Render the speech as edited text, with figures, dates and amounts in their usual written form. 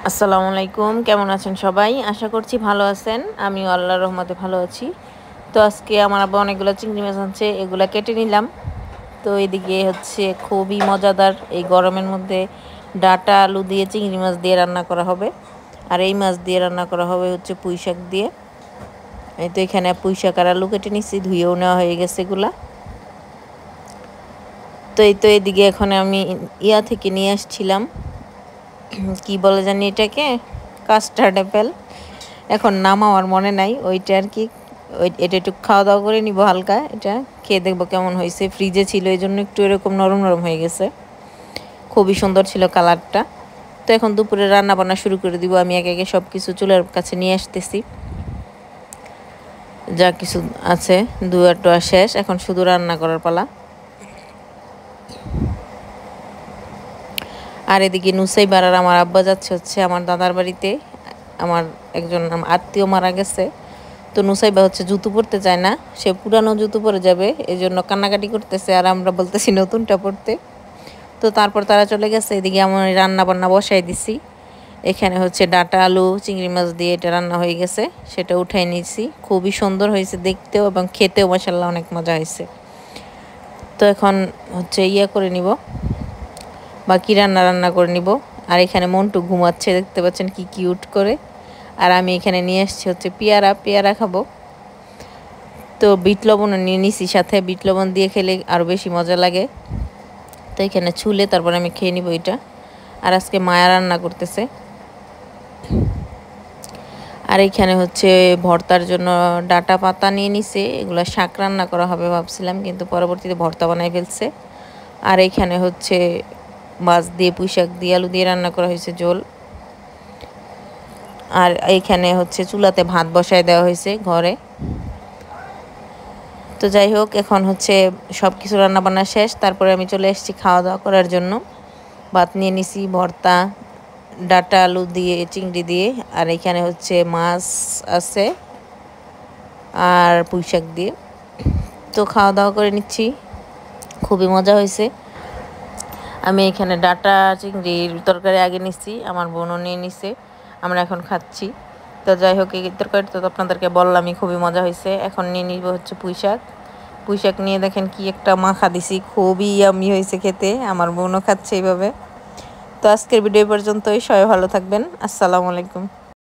আসসালামু আলাইকুম, কেমন আছেন সবাই? আশা করছি ভালো আছেন। আমিও আল্লাহর রহমতে ভালো আছি। তো আজকে আমার আব্বা অনেকগুলো চিংড়ি মাছ আনছে, এগুলা কেটে নিলাম। তো এদিকে হচ্ছে খুবই মজাদার এই গরমের মধ্যে ডাঁটা আলু দিয়ে চিংড়ি মাছ দিয়ে রান্না করা হবে। আর এই মাছ দিয়ে রান্না করা হবে হচ্ছে পুঁই শাক দিয়ে। এই তো এখানে পুঁই শাক আর আলু কেটে নিচ্ছি, ধুয়েও নেওয়া হয়ে গেছে এগুলা। তো এই তো এদিকে এখন আমি ইয়া থেকে নিয়ে আসছিলাম, কি বলে জানি এটাকে, কাস্টার্ড অ্যাপেল। এখন নাম আমার মনে নাই, ওইটা আর কি। এটা একটু খাওয়া দাওয়া করে নিব হালকা, এটা খেয়ে দেখবো কেমন হয়েছে। ফ্রিজে ছিল এই জন্য একটু এরকম নরম নরম হয়ে গেছে, খুবই সুন্দর ছিল কালারটা। তো এখন দুপুরে রান্না বান্না শুরু করে দিব। আমি একে একে সব কিছু চুলার কাছে নিয়ে আসতেছি, যা কিছু আছে দুয়া টোয়া শেষ, এখন শুধু রান্না করার পালা। আর এদিকে নুসাইবার আর আমার আব্বা যাচ্ছে হচ্ছে আমার দাদার বাড়িতে। আমার একজন আত্মীয় মারা গেছে, তো নুসাইবা হচ্ছে জুতো পরতে চায় না, সে পুরানো জুতো পরে যাবে, এই জন্য কান্নাকাটি করতেছে। আর আমরা বলতেছি নতুনটা পরতে। তো তারপর তারা চলে গেছে। এদিকে আমি রান্না বান্না বসাই দিছি। এখানে হচ্ছে ডাঁটা আলু চিংড়ি মাছ দিয়ে এটা রান্না হয়ে গেছে, সেটা উঠাই নিয়েছি। খুবই সুন্দর হয়েছে দেখতেও এবং খেতেও মাশাআল্লাহ অনেক মজা হয়েছে। তো এখন হচ্ছে ইয়া করে নিব, বাকি রান্না করে নিব। আর এখানে মন্টু ঘুমাচ্ছে, দেখতে পাচ্ছেন কি কিউট করে। আর আমি এখানে নিয়ে আসছি হচ্ছে পেয়ারা খাবো। তো বিট লবণও নিয়ে নিছি সাথে, বিট লবণ দিয়ে খেলে আরও বেশি মজা লাগে। তো এখানে ছুলে তারপর আমি খেয়ে নিব এটা। আর আজকে মায়া রান্না করতেছে। আর এখানে হচ্ছে ভর্তার জন্য ডাঁটা পাতা নিয়ে নিছে, এগুলো শাক রান্না করা হবে ভাবছিলাম, কিন্তু পরবর্তীতে ভর্তা বানাই ফেলছে। আর এখানে হচ্ছে মাছ দিয়ে পুঁই শাক দিয়ে আলু দিয়ে রান্না করা হয়েছে ঝোল। আর এইখানে হচ্ছে চুলাতে ভাত বসায় দেওয়া হয়েছে ঘরে। তো যাই হোক, এখন হচ্ছে সব কিছু রান্নাবান্না শেষ, তারপরে আমি চলে এসেছি খাওয়া দাওয়া করার জন্য। ভাত নিয়ে নিছি, ভর্তা, ডাঁটা আলু দিয়ে চিংড়ি দিয়ে, আর এখানে হচ্ছে মাছ আছে আর পুঁই শাক দিয়ে। তো খাওয়া দাওয়া করে নিচ্ছি, খুবই মজা হয়েছে। আমি এখানে ডাঁটা চিংড়ির তরকারি আগে নিচ্ছি, আমার বোনও নিয়ে নিছে, আমরা এখন খাচ্ছি। তো যাই হোক, এই তরকারিটা তো আপনাদেরকে বললামই, খুবই মজা হয়েছে। এখন নিয়ে নিব হচ্ছে পুঁই শাক নিয়ে দেখেন কি একটা মাখা দিছি, খুবই ইয়ামি হয়েছে খেতে, আমার বোনও খাচ্ছে এইভাবে। তো আজকের ভিডিও পর্যন্তই, সবাই ভালো থাকবেন। আসসালামু আলাইকুম।